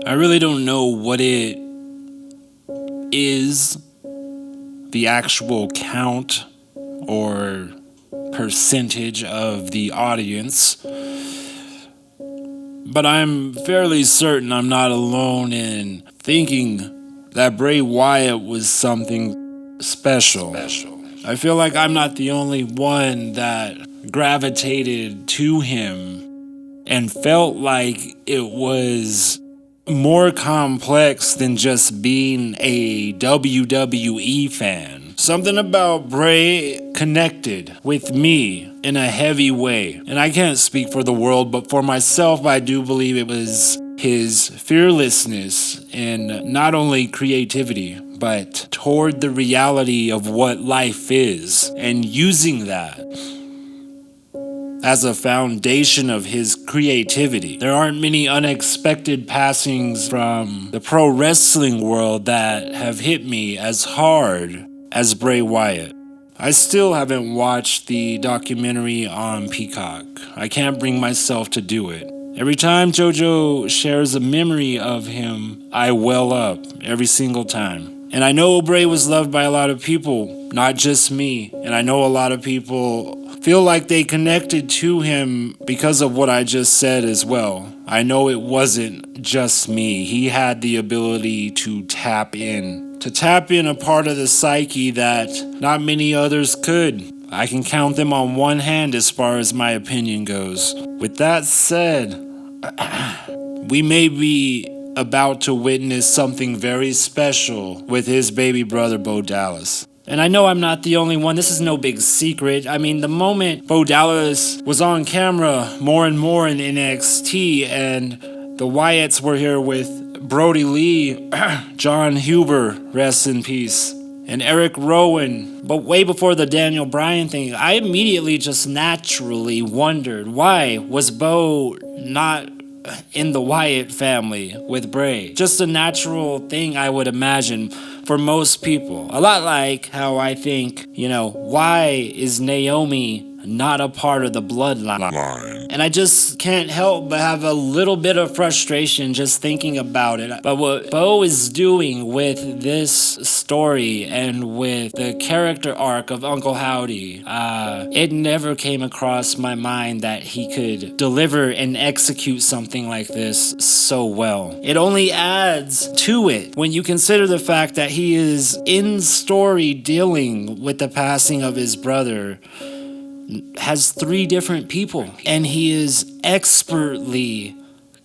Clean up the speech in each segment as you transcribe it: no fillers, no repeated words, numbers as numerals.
I really don't know what it is, the actual count or percentage of the audience, but I'm fairly certain I'm not alone in thinking that Bray Wyatt was something special. I feel like I'm not the only one that gravitated to him and felt like it was more complex than just being a WWE fan. Something about Bray connected with me in a heavy way. And I can't speak for the world, but for myself, I do believe it was his fearlessness in not only creativity, but toward the reality of what life is, and using that as a foundation of his creativity. There aren't many unexpected passings from the pro wrestling world that have hit me as hard as Bray Wyatt. I still haven't watched the documentary on Peacock. I can't bring myself to do it. Every time JoJo shares a memory of him, I well up every single time. And I know Bray was loved by a lot of people, not just me. And I know a lot of people feel like they connected to him because of what I just said as well. I know it wasn't just me. He had the ability to tap in a part of the psyche that not many others could. I can count them on one hand as far as my opinion goes. With that said, we may be about to witness something very special with his baby brother Bo Dallas. And I know I'm not the only one. This is no big secret. I mean, the moment Bo Dallas was on camera more and more in NXT and the Wyatts were here with Brody Lee, John Huber, rest in peace, and Eric Rowan, but way before the Daniel Bryan thing, I immediately just naturally wondered, why was Bo not in the Wyatt family with Bray? Just a natural thing, I would imagine, for most people. A lot like how I think, why is Naomi not a part of the bloodline? And I just can't help but have a little bit of frustration just thinking about it. But what Bo is doing with this story and with the character arc of Uncle Howdy, it never came across my mind that he could deliver and execute something like this so well. It only adds to it when you consider the fact that he is in story dealing with the passing of his brother, has 3 different people, and he is expertly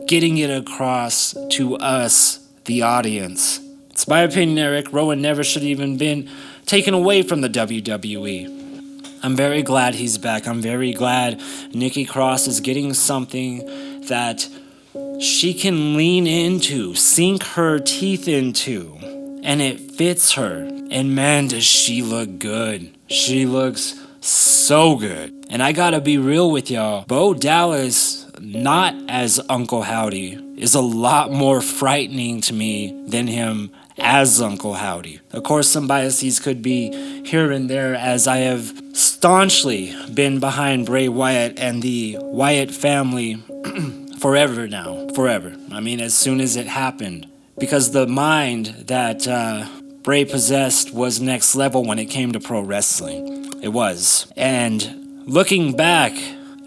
getting it across to us, the audience. It's my opinion Eric Rowan never should have even been taken away from the WWE. I'm very glad he's back. I'm very glad Nikki Cross is getting something that she can lean into, sink her teeth into, and it fits her. And man, does she look good. She looks so good. And I gotta be real with y'all, Bo Dallas, not as Uncle Howdy, is a lot more frightening to me than him as Uncle Howdy. Of course, some biases could be here and there, as I have staunchly been behind Bray Wyatt and the Wyatt family forever now. Forever. I mean, as soon as it happened. Because the mind that Bray possessed was next level when it came to pro wrestling. It was. And looking back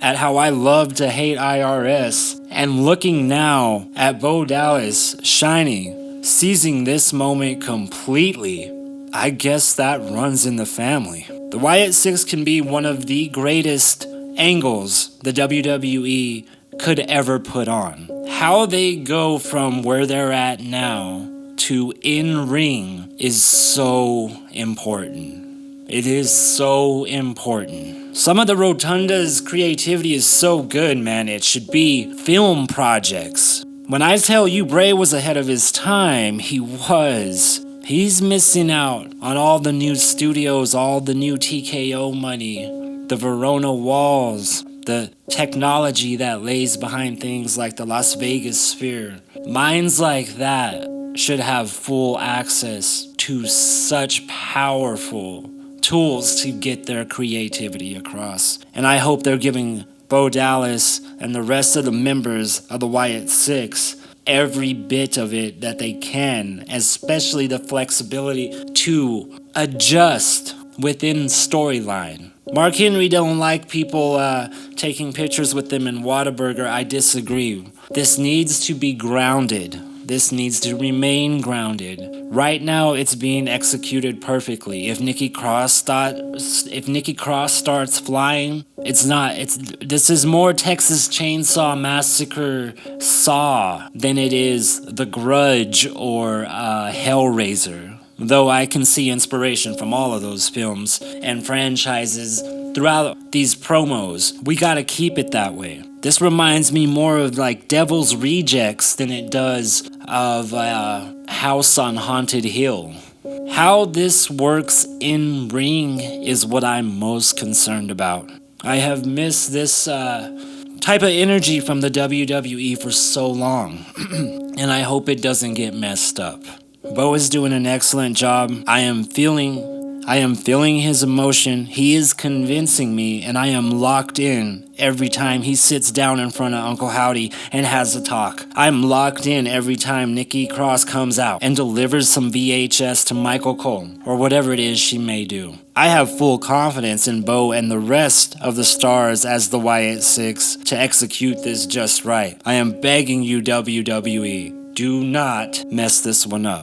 at how I love to hate IRS, and looking now at Bo Dallas shining, seizing this moment completely, I guess that runs in the family. The Wyatt Six can be one of the greatest angles the WWE could ever put on. How they go from where they're at now to in-ring is so important. It is so important. Some of the Rotunda's creativity is so good, man. It should be film projects. When I tell you Bray was ahead of his time, he was. He's missing out on all the new studios, all the new TKO money, the Verona walls, the technology that lays behind things like the Las Vegas Sphere. Minds like that should have full access to such powerful tools to get their creativity across. And I hope they're giving Bo Dallas and the rest of the members of the Wyatt Six every bit of it that they can, especially the flexibility to adjust within storyline. Mark Henry don't like people taking pictures with them in Whataburger. I disagree. This needs to be grounded. This needs to remain grounded. Right now, it's being executed perfectly. If Nikki Cross starts flying, this is more Texas Chainsaw Massacre Saw than it is The Grudge or Hellraiser. Though I can see inspiration from all of those films and franchises throughout these promos. We gotta keep it that way. This reminds me more of like Devil's Rejects than it does of House on Haunted Hill. How this works in ring is what I'm most concerned about. I have missed this type of energy from the WWE for so long, and I hope it doesn't get messed up. Bo is doing an excellent job. I am feeling his emotion. He is convincing me, and I am locked in every time he sits down in front of Uncle Howdy and has a talk. I'm locked in every time Nikki Cross comes out and delivers some VHS to Michael Cole, or whatever it is she may do. I have full confidence in Bo and the rest of the stars as the Wyatt Six to execute this just right. I am begging you, WWE, do not mess this one up.